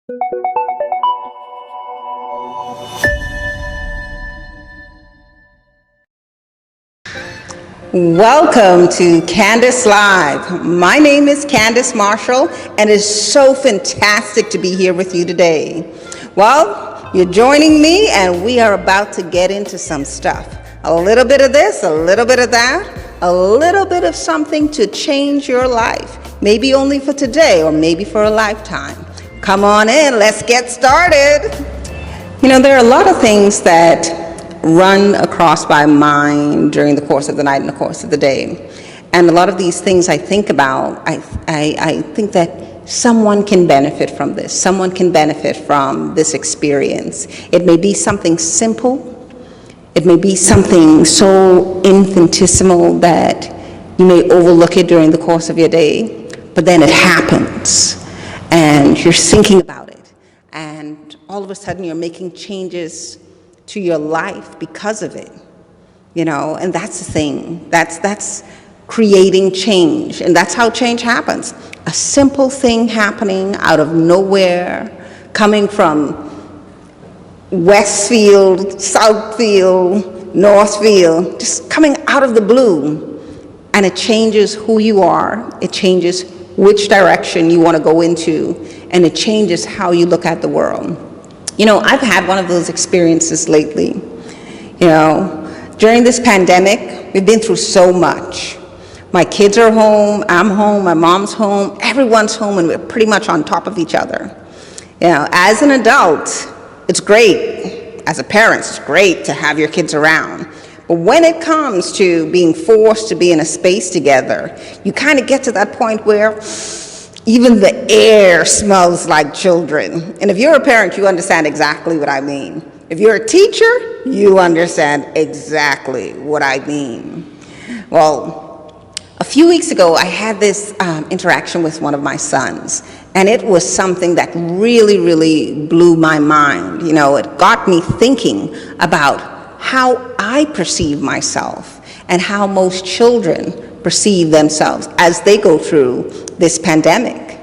Welcome to Candis Live. My name is Candis Marshall, and it's so fantastic to be here with you today. Well, you're joining me, and we are about to get into some stuff. A little bit of this, a little bit of that, a little bit of something to change your life. Maybe only for today, or maybe for a lifetime. Come on in, let's get started. You know, there are a lot of things that run across my mind during the course of the night and the course of the day. And a lot of these things I think about, I think that someone can benefit from this. Someone can benefit from this experience. It may be something simple. It may be something so infinitesimal that you may overlook it during the course of your day, but then it happens and you're thinking about it. And all of a sudden you're making changes to your life because of it, you know, and that's the thing. That's creating change, and that's how change happens. A simple thing happening out of nowhere, coming from Westfield, Southfield, Northfield, just coming out of the blue, and it changes who you are, it changes which direction you want to go into, and it changes how you look at the world. You know, I've had one of those experiences lately. You know, during this pandemic, we've been through so much. My kids are home, I'm home, my mom's home, everyone's home, and we're pretty much on top of each other. You know, as an adult, it's great. As a parent, it's great to have your kids around. But when it comes to being forced to be in a space together, you kind of get to that point where even the air smells like children. And if you're a parent, you understand exactly what I mean. If you're a teacher, you understand exactly what I mean. Well, a few weeks ago, I had this interaction with one of my sons, and it was something that really, really blew my mind. You know, it got me thinking about how I perceive myself and how most children perceive themselves as they go through this pandemic.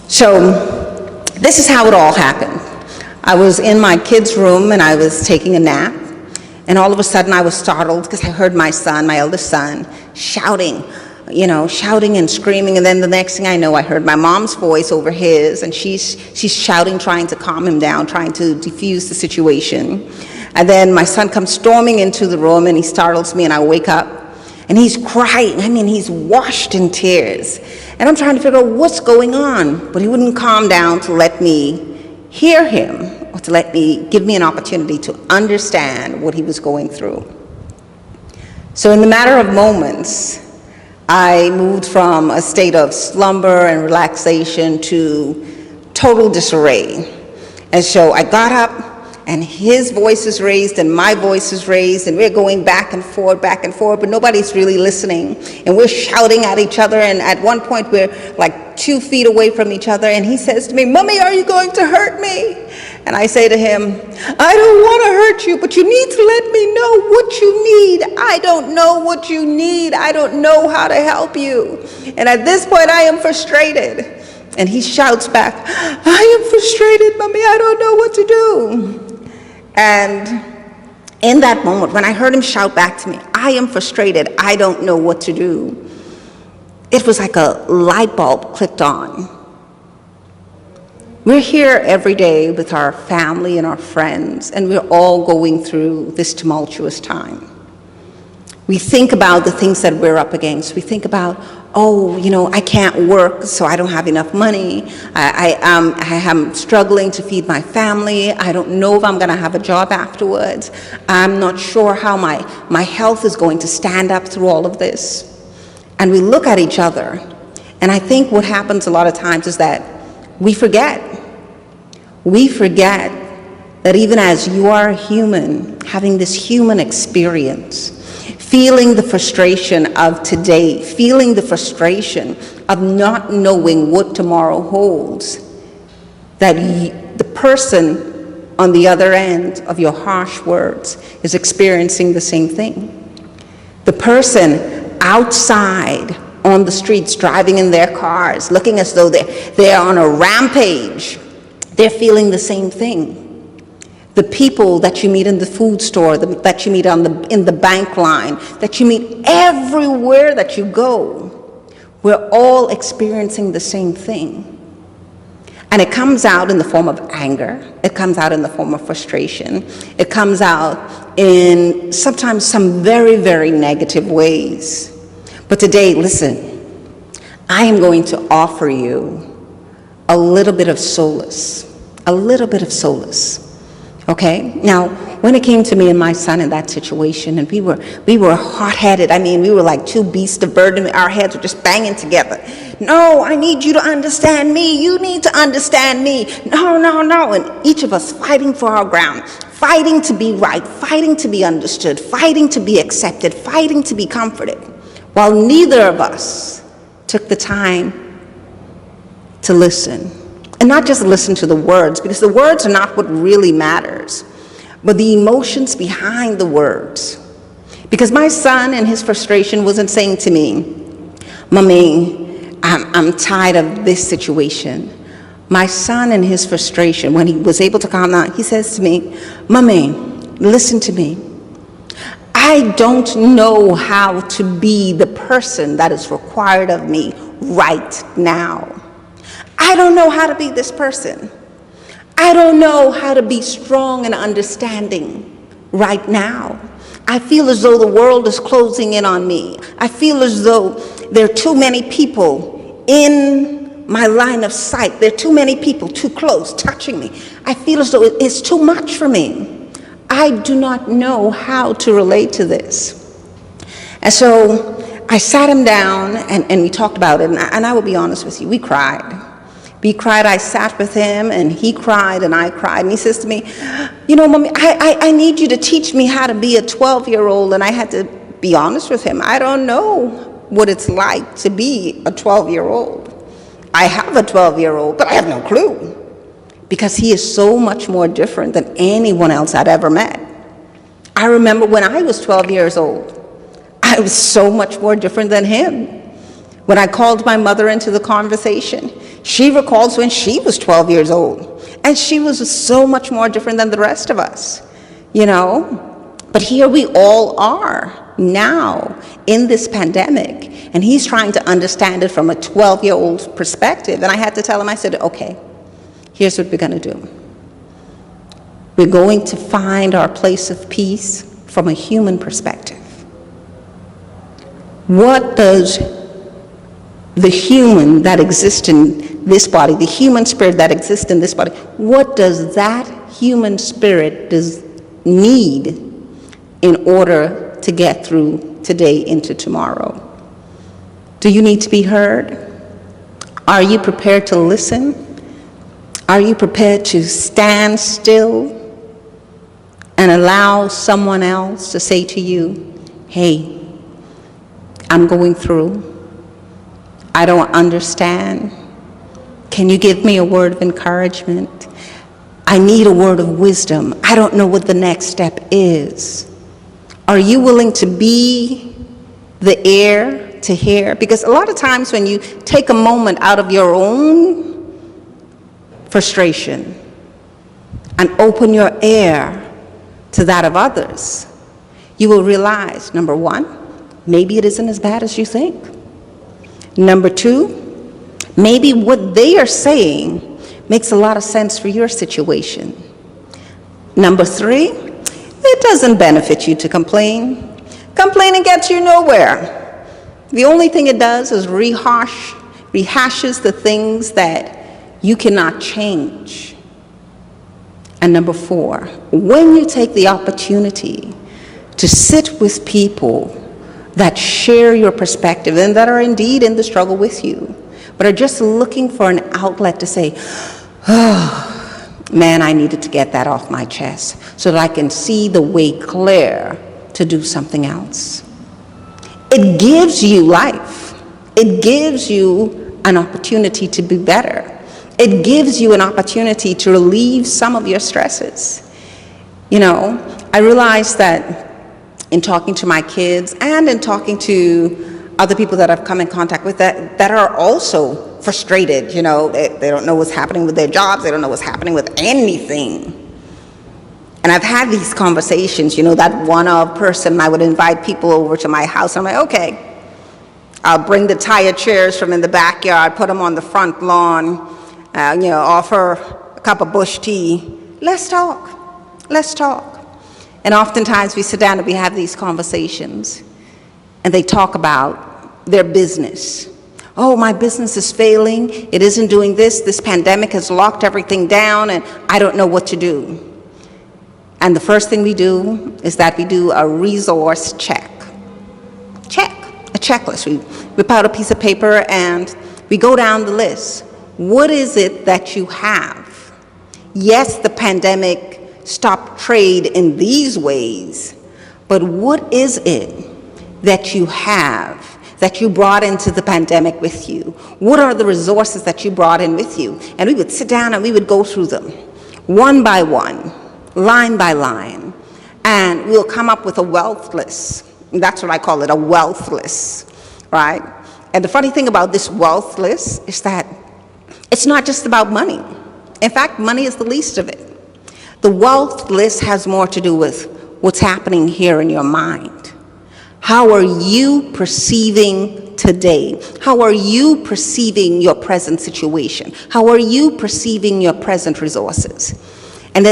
So this is how it all happened. I was in my kids' room and I was taking a nap, and all of a sudden I was startled because I heard my son, my eldest son, shouting and screaming, and then the next thing I know, I heard my mom's voice over his, and she's shouting, trying to calm him down, trying to defuse the situation. And then my son comes storming into the room, and he startles me, and I wake up, and he's crying. I mean, he's washed in tears. And I'm trying to figure out what's going on, but he wouldn't calm down to let me hear him, or to give me an opportunity to understand what he was going through. So in the matter of moments, I moved from a state of slumber and relaxation to total disarray. And so I got up, and his voice is raised and my voice is raised, and we're going back and forth, but nobody's really listening. And we're shouting at each other, and at one point we're like 2 feet away from each other, and he says to me, "Mommy, are you going to hurt me?" And I say to him, "I don't want to hurt you, but you need to let me know what you need. I don't know what you need. I don't know how to help you." And at this point I am frustrated. And he shouts back, "I am frustrated, Mommy, I don't know what to do." And in that moment, when I heard him shout back to me, "I am frustrated, I don't know what to do," it was like a light bulb clicked on. We're here every day with our family and our friends, and we're all going through this tumultuous time. We think about the things that we're up against. We think about, oh, you know, I can't work, so I don't have enough money. I am struggling to feed my family. I don't know if I'm going to have a job afterwards. I'm not sure how my health is going to stand up through all of this. And we look at each other, and I think what happens a lot of times is that we forget. We forget that even as you are a human, having this human experience, feeling the frustration of today, feeling the frustration of not knowing what tomorrow holds, that the person on the other end of your harsh words is experiencing the same thing. The person outside on the streets, driving in their cars, looking as though they're on a rampage. They're feeling the same thing. The people that you meet in the food store, that you meet in the bank line, that you meet everywhere that you go, we're all experiencing the same thing. And it comes out in the form of anger. It comes out in the form of frustration. It comes out in sometimes some very, very negative ways. But today, listen, I am going to offer you a little bit of solace, okay? Now, when it came to me and my son in that situation, and we were hot-headed. I mean, we were like two beasts of burden. Our heads were just banging together. No, I need you to understand me. You need to understand me. No, no, no. And each of us fighting for our ground, fighting to be right, fighting to be understood, fighting to be accepted, fighting to be comforted, while neither of us took the time to listen. And not just listen to the words, because the words are not what really matters, but the emotions behind the words. Because my son in his frustration wasn't saying to me, Mommy, I'm tired of this situation. My son in his frustration, when he was able to calm down, he says to me, Mommy, listen to me. I don't know how to be the person that is required of me right now. I don't know how to be this person. I don't know how to be strong and understanding right now. I feel as though the world is closing in on me. I feel as though there are too many people in my line of sight. There are too many people too close, touching me. I feel as though it's too much for me. I do not know how to relate to this. And so I sat him down and we talked about it. And I will be honest with you, we cried. We cried. I sat with him and he cried and I cried. And he says to me, you know, Mommy, I need you to teach me how to be a 12-year-old. And I had to be honest with him. I don't know what it's like to be a 12-year-old. I have a 12-year-old, but I have no clue, because he is so much more different than anyone else I'd ever met. I remember when I was 12 years old, I was so much more different than him. When I called my mother into the conversation, she recalls when she was 12 years old, and she was so much more different than the rest of us, you know? But here we all are now in this pandemic, and he's trying to understand it from a 12-year-old perspective. And I had to tell him, I said, okay, here's what we're going to do. We're going to find our place of peace from a human perspective. What does the human that exists in this body, the human spirit that exists in this body, what does that human spirit need in order to get through today into tomorrow? Do you need to be heard? Are you prepared to listen? Are you prepared to stand still and allow someone else to say to you, hey, I'm going through. I don't understand. Can you give me a word of encouragement? I need a word of wisdom. I don't know what the next step is. Are you willing to be the ear to hear? Because a lot of times when you take a moment out of your own frustration and open your ear to that of others, you will realize, number one, maybe it isn't as bad as you think. Number two, maybe what they are saying makes a lot of sense for your situation. Number three, it doesn't benefit you to complain. Complaining gets you nowhere. The only thing it does is rehashes the things that you cannot change. And number four, when you take the opportunity to sit with people that share your perspective and that are indeed in the struggle with you, but are just looking for an outlet to say, oh, man, I needed to get that off my chest so that I can see the way clear to do something else. It gives you life. It gives you an opportunity to be better. It gives you an opportunity to relieve some of your stresses. You know, I realized that in talking to my kids and in talking to other people that I've come in contact with that are also frustrated. You know, they don't know what's happening with their jobs. They don't know what's happening with anything. And I've had these conversations, you know, that one-off person, I would invite people over to my house. I'm like, okay, I'll bring the tired chairs from in the backyard, put them on the front lawn, you know, offer a cup of bush tea. Let's talk. Let's talk. And oftentimes we sit down and we have these conversations, and they talk about their business. Oh, my business is failing. It isn't doing this. This pandemic has locked everything down, and I don't know what to do. And the first thing we do is that we do a resource check. A checklist. We whip out a piece of paper and we go down the list. What is it that you have? Yes, the pandemic stopped trade in these ways, but what is it that you have that you brought into the pandemic with you? What are the resources that you brought in with you? And we would sit down and we would go through them one by one, line by line, and we'll come up with a wealth list. That's what I call it, a wealth list, right? And the funny thing about this wealth list is that it's not just about money. In fact, money is the least of it. The wealth list has more to do with what's happening here in your mind. How are you perceiving today? How are you perceiving your present situation? How are you perceiving your present resources? And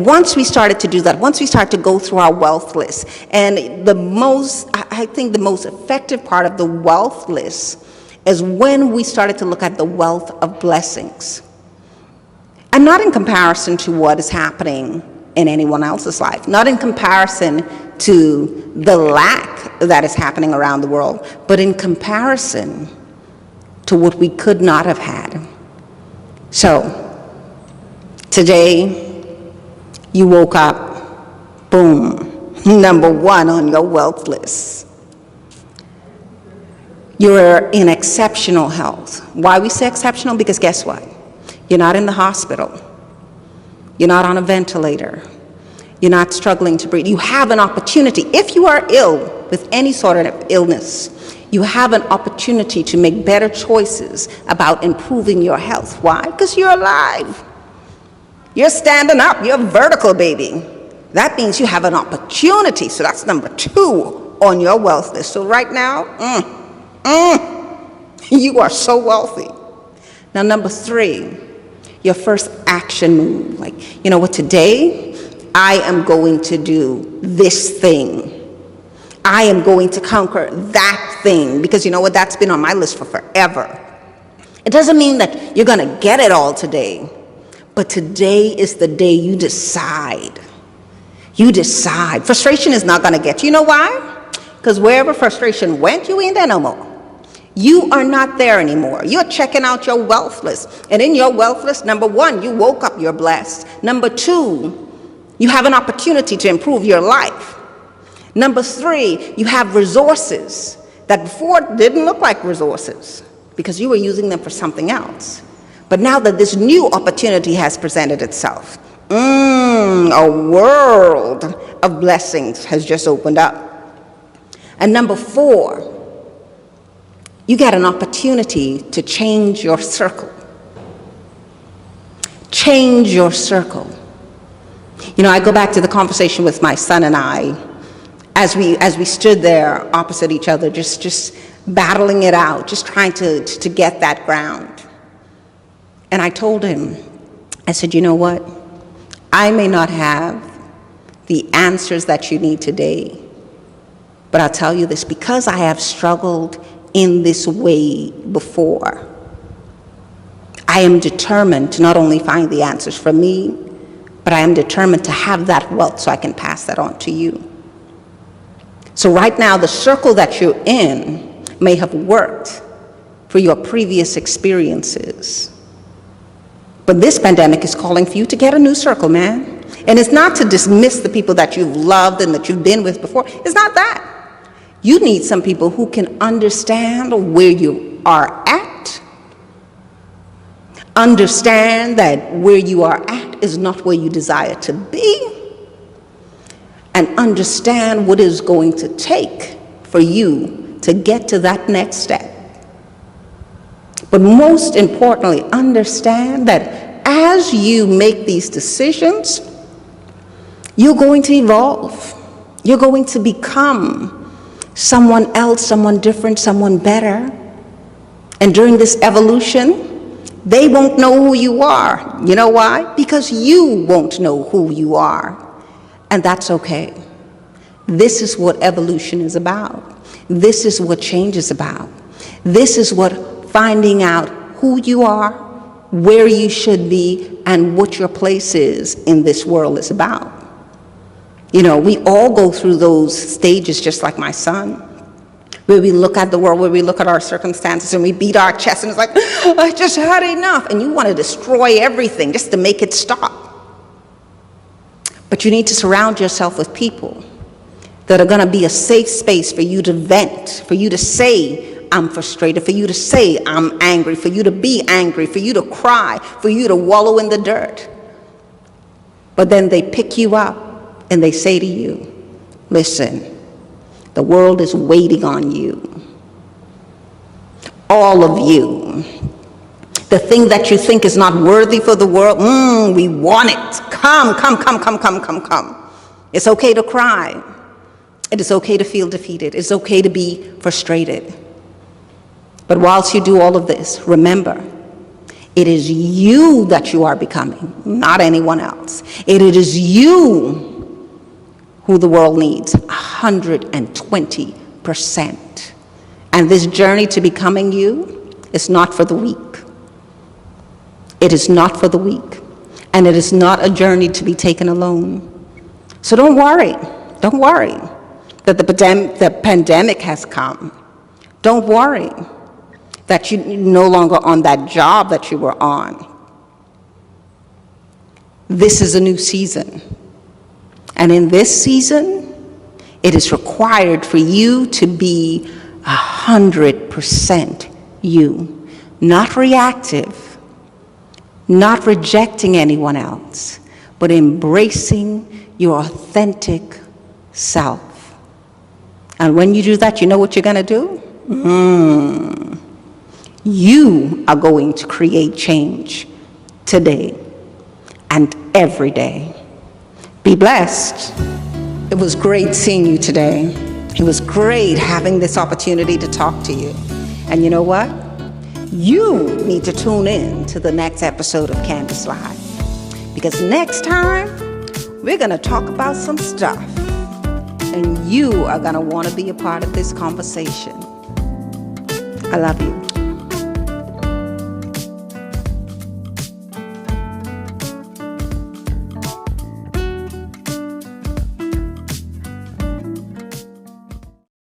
once we started to do that, once we started to go through our wealth list, and I think the most effective part of the wealth list is when we started to look at the wealth of blessings. And not in comparison to what is happening in anyone else's life, not in comparison to the lack that is happening around the world, but in comparison to what we could not have had. So, today, you woke up, boom, number one on your wealth list. You're in exceptional health. Why we say exceptional? Because guess what? You're not in the hospital. You're not on a ventilator. You're not struggling to breathe. You have an opportunity. If you are ill with any sort of illness, you have an opportunity to make better choices about improving your health. Why? Because you're alive. You're standing up. You're vertical, baby. That means you have an opportunity. So that's number two on your wealth list. So right now, you are so wealthy. Now, number three, your first action move. Like, you know what, today, I am going to do this thing. I am going to conquer that thing. Because you know what, that's been on my list for forever. It doesn't mean that you're going to get it all today. But today is the day you decide. You decide. Frustration is not going to get you. You know why? Because wherever frustration went, you ain't there no more. You are not there anymore. You're checking out your wealth list. And in your wealth list, number one, you woke up, you're blessed. Number two, you have an opportunity to improve your life. Number three, you have resources that before didn't look like resources because you were using them for something else. But now that this new opportunity has presented itself, a world of blessings has just opened up. And number four, you get an opportunity to change your circle. Change your circle. You know, I go back to the conversation with my son and I, as we stood there opposite each other, just battling it out, just trying to get that ground. And I told him, I said, you know what? I may not have the answers that you need today, but I'll tell you this, because I have struggled in this way before, I am determined to not only find the answers for me, but I am determined to have that wealth so I can pass that on to you. So right now, the circle that you're in may have worked for your previous experiences. But this pandemic is calling for you to get a new circle, man. And it's not to dismiss the people that you've loved and that you've been with before. It's not that. You need some people who can understand where you are at, understand that where you are at is not where you desire to be, and understand what it's going to take for you to get to that next step. But most importantly, understand that as you make these decisions, you're going to evolve. You're going to become someone else, someone different, someone better. And during this evolution, they won't know who you are. You know why? Because you won't know who you are. And that's okay. This is what evolution is about. This is what change is about. This is what finding out who you are, where you should be, and what your place is in this world is about. You know, we all go through those stages just like my son, where we look at the world, where we look at our circumstances and we beat our chest and it's like, I just had enough. And you want to destroy everything just to make it stop. But you need to surround yourself with people that are going to be a safe space for you to vent, for you to say, I'm frustrated, for you to say, I'm angry, for you to be angry, for you to cry, for you to wallow in the dirt. But then they pick you up and they say to you, listen, the world is waiting on you. All of you. The thing that you think is not worthy for the world, we want it. Come. It's okay to cry. It is okay to feel defeated. It's okay to be frustrated. But whilst you do all of this, remember, it is you that you are becoming, not anyone else. It is you who the world needs, 120%. And this journey to becoming you is not for the weak. It is not for the weak. And it is not a journey to be taken alone. So don't worry that the pandemic has come. Don't worry that you're no longer on that job that you were on. This is a new season. And in this season, it is required for you to be 100% you, not reactive, not rejecting anyone else, but embracing your authentic self. And when you do that, you know what you're going to do? You are going to create change today and every day. Be blessed. It was great seeing you today. It was great having this opportunity to talk to you. And you know what? You need to tune in to the next episode of Candis Live. Because next time, we're going to talk about some stuff. And you are going to want to be a part of this conversation. I love you.